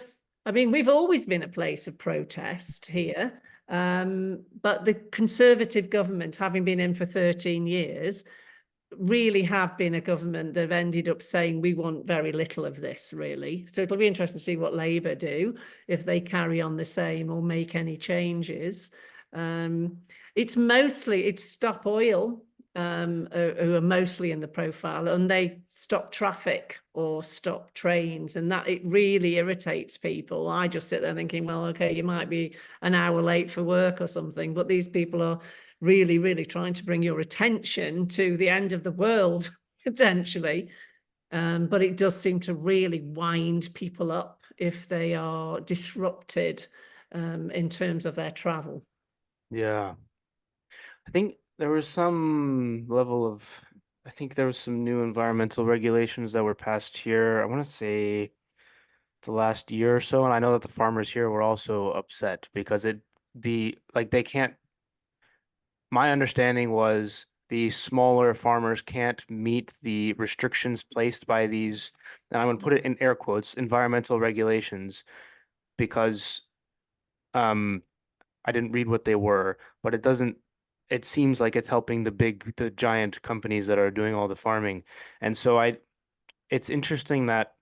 S2: I mean, we've always been a place of protest here. But the Conservative government, having been in for 13 years, really have been a government that have ended up saying we want very little of this, really. So it'll be interesting to see what Labour do, if they carry on the same or make any changes. It's Stop Oil, who are mostly in the profile, and they stop traffic or stop trains, and that it really irritates people. I just sit there thinking, well, okay, you might be an hour late for work or something, but these people are really, really trying to bring your attention to the end of the world, potentially. But it does seem to really wind people up if they are disrupted in terms of their travel.
S1: Yeah. I think there was some level of I think there was some new environmental regulations that were passed here. I want to say the last year or so, and I know that the farmers here were also upset because they can't my understanding was the smaller farmers can't meet the restrictions placed by these, and I'm going to put it in air quotes, environmental regulations because um I didn't read what they were, but it seems like it's helping the giant companies that are doing all the farming. And so it's interesting that,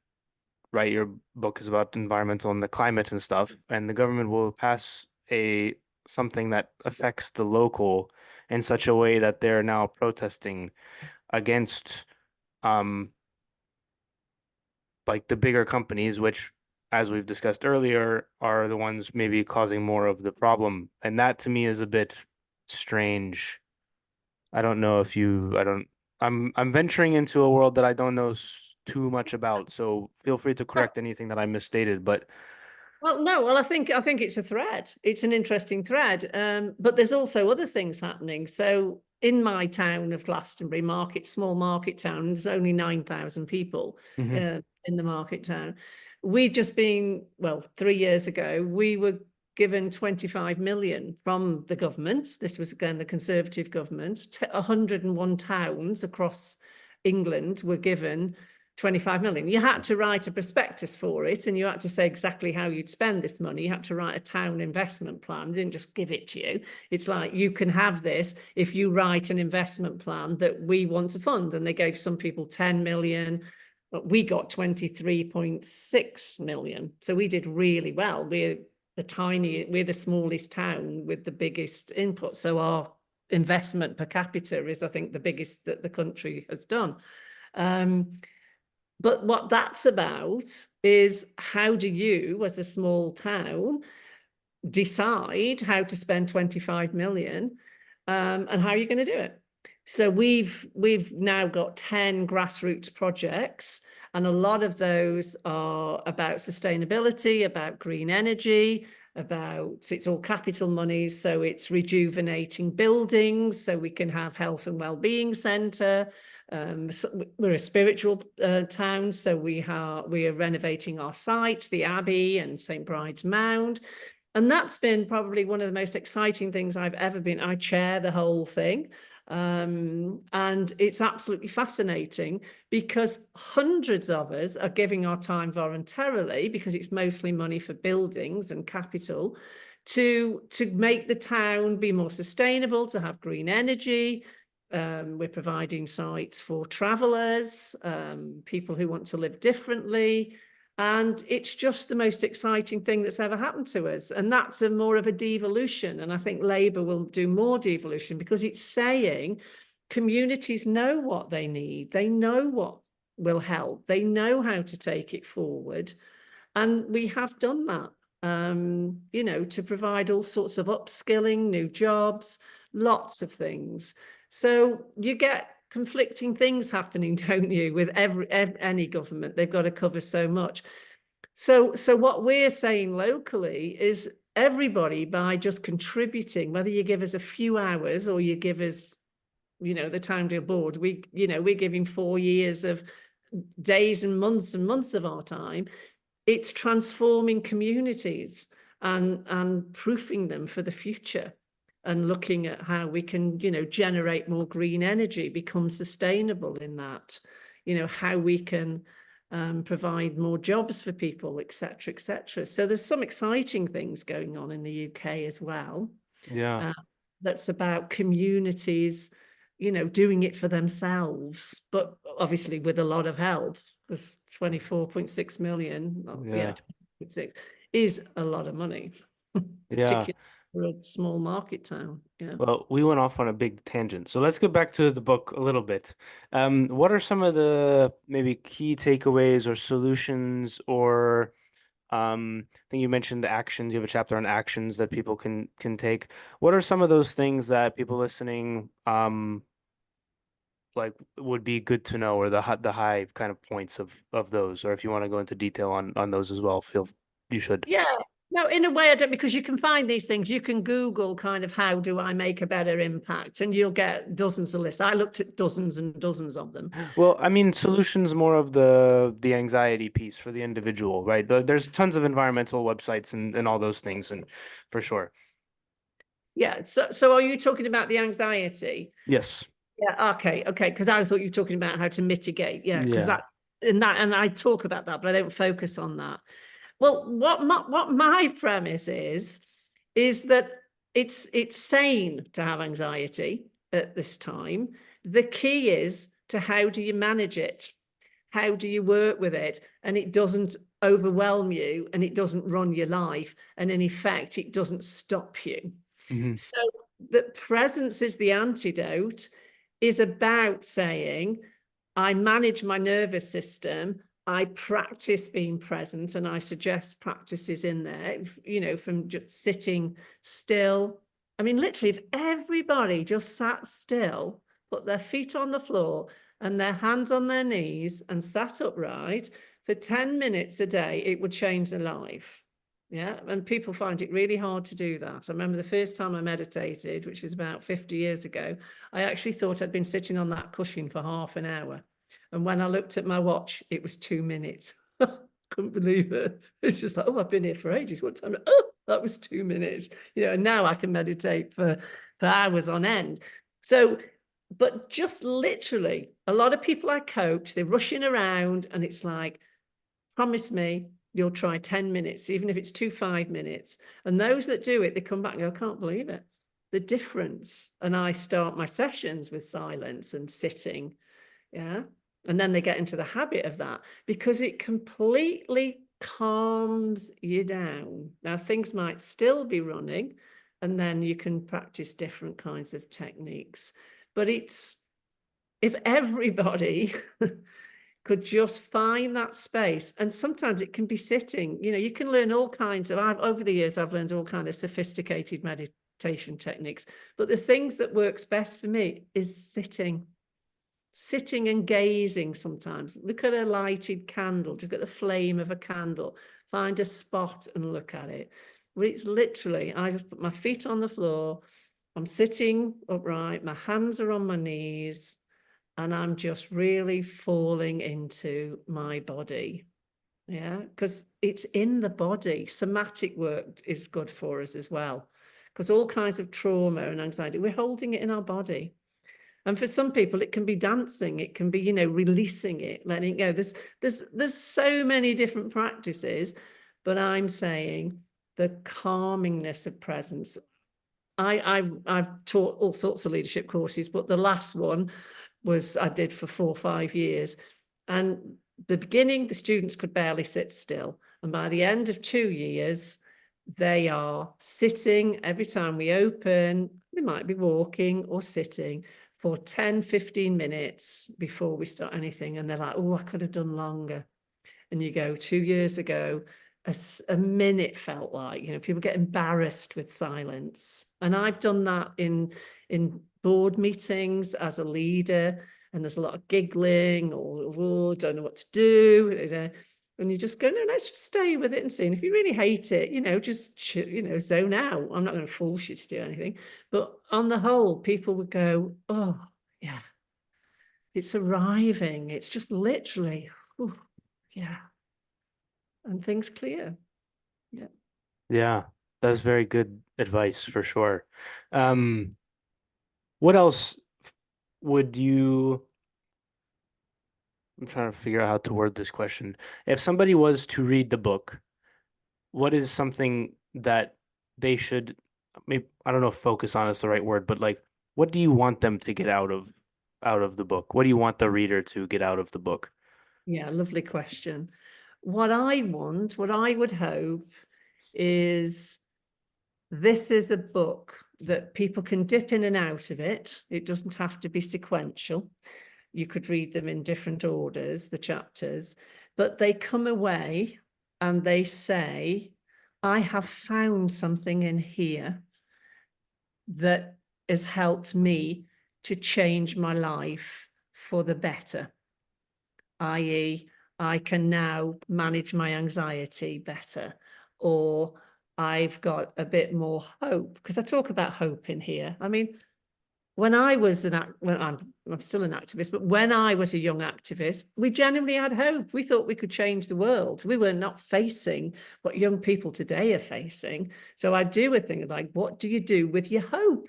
S1: right, your book is about environmental and the climate and stuff, and the government will pass something that affects the local in such a way that they're now protesting against um like the bigger companies, which, as we've discussed earlier, are the ones maybe causing more of the problem. And that to me is a bit strange. I don't know if you, I don't, I'm venturing into a world that I don't know too much about. So feel free to correct anything that I misstated. But
S2: Well, no, well, I think it's a thread. It's an interesting thread. But there's also other things happening. So in my town of Glastonbury, small market town, there's only 9,000 people
S1: Mhm.
S2: in the market town. We've just been, well, 3 years ago, we were given 25 million from the government. This was again the Conservative government. 101 towns across England were given 25 million. You had to write a prospectus for it, and you had to say exactly how you'd spend this money. You had to write a town investment plan. They didn't just give it to you. It's like, you can have this if you write an investment plan that we want to fund. And they gave some people 10 million, but we got 23.6 million. So we did really well. We're the smallest town with the biggest input. So our investment per capita is, I think, the biggest that the country has done. But what that's about is, how do you, as a small town, decide how to spend 25 million, and how you're going to do it. So we've now got 10 grassroots projects, and a lot of those are about sustainability, about green energy, it's all capital money, so it's rejuvenating buildings so we can have health and well-being centre. So we're a spiritual town, so we are renovating our site, the Abbey and St Bride's Mound. And that's been probably one of the most exciting things I've ever been. I chair the whole thing. And it's absolutely fascinating because hundreds of us are giving our time voluntarily, because it's mostly money for buildings and capital, to make the town be more sustainable, to have green energy. We're providing sites for travellers, people who want to live differently. And it's just the most exciting thing that's ever happened to us. And that's more of a devolution. And I think Labour will do more devolution, because it's saying communities know what they need. They know what will help. They know how to take it forward. And we have done that, you know, to provide all sorts of upskilling, new jobs, lots of things. So you get conflicting things happening, don't you, with any government? They've got to cover so much. So what we're saying locally is everybody, by just contributing, whether you give us a few hours or you give us, you know, the town deal board, we're giving 4 years of days and months of our time. It's transforming communities and proofing them for the future, and looking at how we can, you know, generate more green energy, become sustainable in that, you know, how we can provide more jobs for people, etc., etc. So there's some exciting things going on in the UK as well.
S1: Yeah.
S2: That's about communities, you know, doing it for themselves, but obviously with a lot of help, because 24.6 million,
S1: Yeah.
S2: 6 is a lot of money,
S1: Yeah.
S2: particularly for a small market town. Yeah.
S1: Well, we went off on a big tangent. So let's get back to the book a little bit. What are some of the maybe key takeaways or solutions, or I think you mentioned actions. You have a chapter on actions that people can take. What are some of those things that people listening like would be good to know, or the high kind of points of those, or if you want to go into detail on those as well, feel you should.
S2: Yeah. No, in a way, I don't, because you can find these things. You can Google kind of how do I make a better impact, and you'll get dozens of lists. I looked at dozens and dozens of them.
S1: Well, I mean, solutions more of the anxiety piece for the individual, right? There's tons of environmental websites and all those things, and for sure.
S2: Yeah. So are you talking about the anxiety?
S1: Yes.
S2: Yeah. Okay. Because I thought you were talking about how to mitigate. Yeah. Because
S1: Yeah.
S2: and I talk about that, but I don't focus on that. Well, what my premise is that it's sane to have anxiety at this time. The key is to how do you manage it? How do you work with it? And it doesn't overwhelm you, and it doesn't run your life. And in effect, it doesn't stop you.
S1: Hmm.
S2: So that presence is the antidote, is about saying, I manage my nervous system, I practice being present, and I suggest practices in there, you know, from just sitting still. I mean, literally, if everybody just sat still, put their feet on the floor and their hands on their knees and sat upright for 10 minutes a day, it would change their life. Yeah. And people find it really hard to do that. I remember the first time I meditated, which was about 50 years ago, I actually thought I'd been sitting on that cushion for half an hour. And when I looked at my watch, it was 2 minutes. Couldn't believe it. It's just like, oh, I've been here for ages. What time? Oh, that was 2 minutes. You know, and now I can meditate for hours on end. So, but just literally, a lot of people I coach, they're rushing around, and it's like, promise me you'll try 10 minutes, even if it's 5 minutes. And those that do it, they come back and go, I can't believe it, the difference. And I start my sessions with silence and sitting. Yeah. And then they get into the habit of that, because it completely calms you down. Now, things might still be running, and then you can practice different kinds of techniques. But it's, if everybody could just find that space. And sometimes it can be sitting. You know, you can learn all kinds of, over the years, I've learned all kinds of sophisticated meditation techniques. But the things that works best for me is sitting and gazing sometimes. Look at a lighted candle, look at the flame of a candle, find a spot and look at it. Well, it's literally, I just put my feet on the floor, I'm sitting upright, my hands are on my knees, and I'm just really falling into my body. Yeah, because it's in the body. Somatic work is good for us as well, because all kinds of trauma and anxiety, we're holding it in our body. And for some people, it can be dancing, it can be, you know, releasing it, letting it go. There's so many different practices, but I'm saying the calmingness of presence. I've taught all sorts of leadership courses, but the last one was I did for 4 or 5 years. And the beginning, the students could barely sit still. And by the end of 2 years, they are sitting every time we open. They might be walking or sitting for 10, 15 minutes before we start anything. And they're like, oh, I could have done longer. And you go, 2 years ago, a minute felt like, you know, people get embarrassed with silence. And I've done that in board meetings as a leader, and there's a lot of giggling or, oh, don't know what to do. You know, and you just go, no, let's just stay with it and see. And if you really hate it, you know, just, you know, zone out. I'm not going to force you to do anything. But on the whole, people would go, oh, yeah, it's arriving. It's just literally, oh, yeah. And things clear. Yeah.
S1: Yeah, that's very good advice for sure. What else would you, I'm trying to figure out how to word this question. If somebody was to read the book, what is something that they should, maybe, I don't know if focus on is the right word, but like, what do you want them to get out of the book? What do you want the reader to get out of the book?
S2: Yeah, lovely question. What I want, what I would hope is this is a book that people can dip in and out of it. It doesn't have to be sequential. You could read them in different orders, the chapters, but they come away and they say, I have found something in here that has helped me to change my life for the better, i.e., I can now manage my anxiety better, or I've got a bit more hope, because I talk about hope in here. I mean, when I was I'm still an activist, but when I was a young activist, we genuinely had hope. We thought we could change the world. We were not facing what young people today are facing. So I do a thing like, what do you do with your hope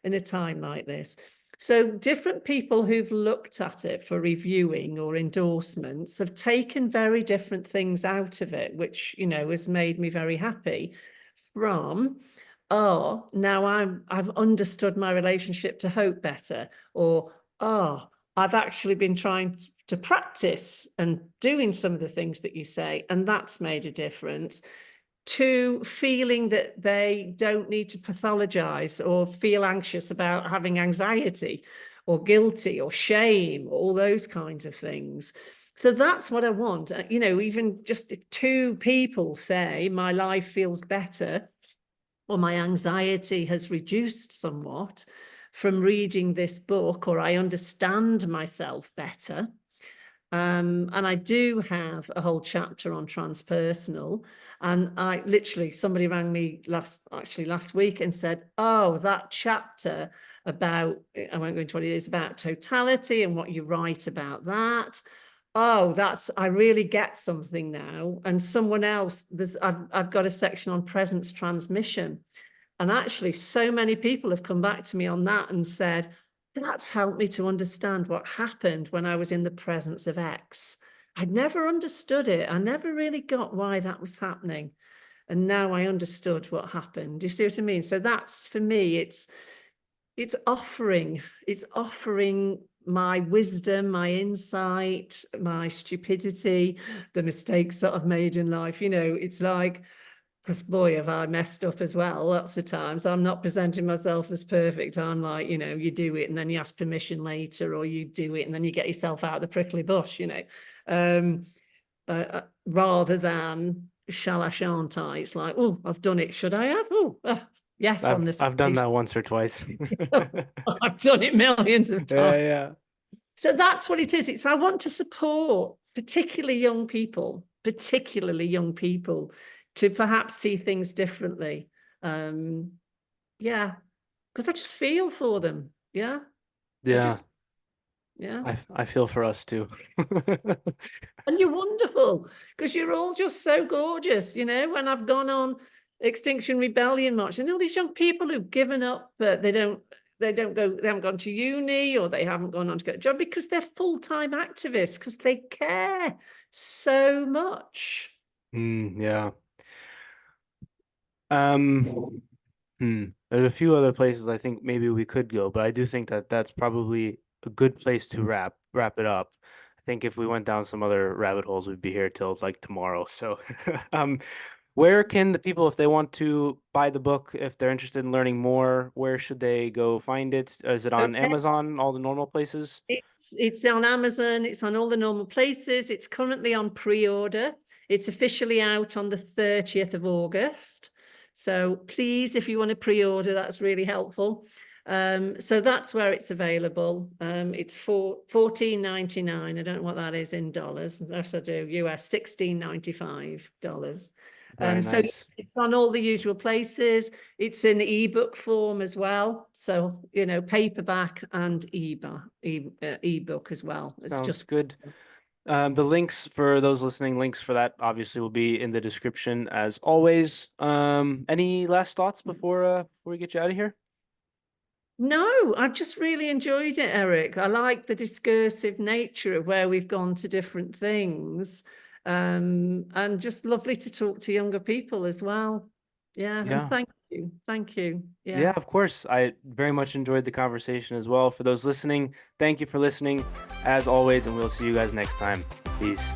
S2: in a time like this? So different people who've looked at it for reviewing or endorsements have taken very different things out of it, which, you know, has made me very happy. From, oh, now I've understood my relationship to hope better, or, oh, I've actually been trying to practice and doing some of the things that you say, and that's made a difference, to feeling that they don't need to pathologize or feel anxious about having anxiety or guilty or shame, all those kinds of things. So that's what I want. You know, even just if 2 people say my life feels better or my anxiety has reduced somewhat from reading this book, or I understand myself better. And I do have a whole chapter on transpersonal. And I literally, somebody rang me last week and said, oh, that chapter about, I won't go into what it is, about totality and what you write about that. Oh, I really get something now. And someone else, I've got a section on presence transmission. And actually, so many people have come back to me on that and said, that's helped me to understand what happened when I was in the presence of X. I'd never understood it. I never really got why that was happening. And now I understood what happened. Do you see what I mean? So that's, for me, it's offering my wisdom, my insight, my stupidity, the mistakes that I've made in life. You know, it's like, because boy, have I messed up as well. Lots of times I'm not presenting myself as perfect. I'm like, you do it and then you ask permission later, or you do it and then you get yourself out of the prickly bush, rather than shall I, shan't I? It's like, oh, I've done it. Should I have? Oh, yes, on this
S1: I've done
S2: occasion.
S1: that once or twice.
S2: I've done it millions of
S1: Yeah,
S2: times.
S1: yeah.
S2: So that's what it is. It's I want to support particularly young people, to perhaps see things differently. Yeah, because I just feel for them. Yeah, I
S1: Yeah.
S2: just, yeah.
S1: I feel for us too.
S2: And you're wonderful because you're all just so gorgeous. When I've gone on Extinction Rebellion march, and all these young people who've given up, but they haven't gone to uni, or they haven't gone on to get a job because they're full-time activists, because they care so much.
S1: Yeah. Um, There's a few other places I think maybe we could go, but I do think that that's probably a good place to wrap it up. I think if we went down some other rabbit holes, we'd be here till like tomorrow. So, um, where can the people, if they want to buy the book, if they're interested in learning more, where should they go find it? Is it on
S2: Okay.
S1: Amazon, all the normal places?
S2: It's on Amazon. It's on all the normal places. It's currently on pre-order. It's officially out on the 30th of August. So please, if you want to pre-order, that's really helpful. So that's where it's available. It's for $14.99. I don't know what that is in dollars. Yes, I do. US $16.95.
S1: Very
S2: So
S1: nice.
S2: it's on all the usual places. It's in ebook form as well. So, paperback and ebook as well. It's
S1: Sounds
S2: just
S1: good. The links for those listening, links for that obviously will be in the description as always. Any last thoughts before we get you out of here?
S2: No, I've just really enjoyed it, Eric. I like the discursive nature of where we've gone to different things. And just lovely to talk to younger people as well. Yeah, and
S1: Yeah.
S2: thank you. Thank you.
S1: Yeah,
S2: Yeah.
S1: of course. I very much enjoyed the conversation as well. For those listening, thank you for listening as always, and we'll see you guys next time. Peace.